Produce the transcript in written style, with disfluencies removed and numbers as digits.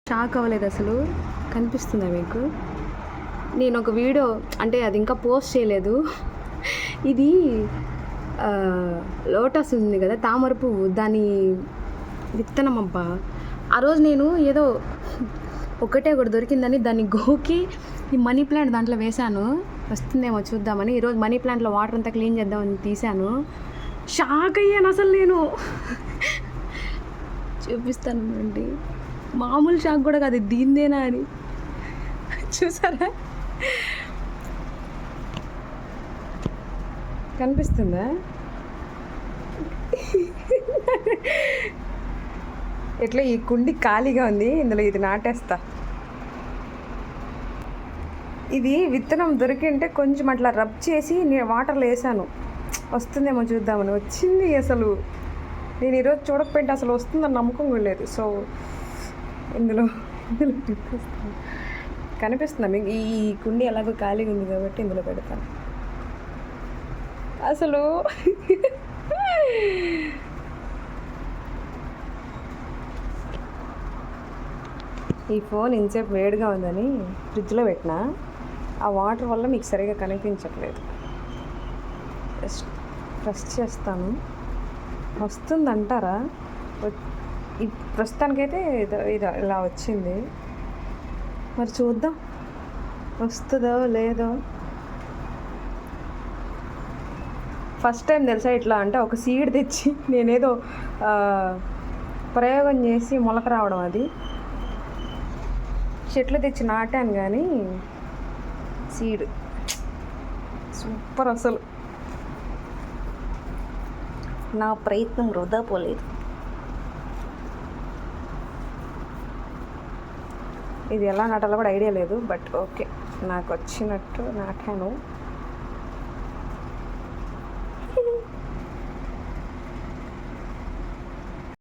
Shock అవ్వలేదు అసలు. కనిపిస్తుందా మీకు? నేను ఒక వీడియో అంటే అది ఇంకా పోస్ట్ చేయలేదు. ఇది లోటస్ ఉంది కదా, తామర పువ్వు, దాని విత్తనం అబ్బా. ఆ రోజు నేను ఏదో ఒకటే దొరికిందని దాన్ని గోకి ఈ మనీ ప్లాంట్ దాంట్లో వేశాను, వస్తుందేమో చూద్దామని. ఈరోజు మనీ ప్లాంట్లో వాటర్ అంతా క్లీన్ చేద్దామని తీశాను. షాక్ అయ్యాను అసలు నేను. చూపిస్తాను అండి, మామూలు షాక్ కూడా కాదు, దీందేనా అని. చూసారా? కనిపిస్తుందా? ఎట్లా ఈ కుండి ఖాళీగా ఉంది, ఇందులో ఇది నాటేస్తా. ఇది విత్తనం దొరికింటే కొంచెం అట్లా రబ్ చేసి నేను వాటర్లో వేసాను, వస్తుందేమో చూద్దామని. వచ్చింది అసలు. నేను ఈరోజు చూడకపోయింటే అసలు వస్తుందని నమ్మకం కూడా లేదు. సో ఇందులో పెట్టేస్తాను. కనిపిస్తుందా మీకు? ఈ కుండి ఎలాగో ఖాళీగా ఉంది కాబట్టి ఇందులో పెడతాను. అసలు ఈ ఫోన్ ఇంతసేపు వేడిగా ఉందని ఫ్రిడ్జ్లో పెట్టిన, ఆ వాటర్ వల్ల మీకు సరిగా కనిపించట్లేదు. ప్రెస్ చేస్తాను, వస్తుందంటారా? ప్రస్తుతానికైతే ఇది ఇలా వచ్చింది. మరి చూద్దాం వస్తుందో లేదో. ఫస్ట్ టైం తెలుసా ఇట్లా, అంటే ఒక సీడ్ తెచ్చి నేనేదో ప్రయోగం చేసి మొలక రావడం. అది చెట్లు తెచ్చి నాటాను కానీ సీడ్ సూపర్. అసలు నా ప్రయత్నం వృధా పోలేదు. ఇది ఎలా నాటాలో కూడా ఐడియా లేదు, బట్ ఓకే, నాకు వచ్చినట్టు నాటాను.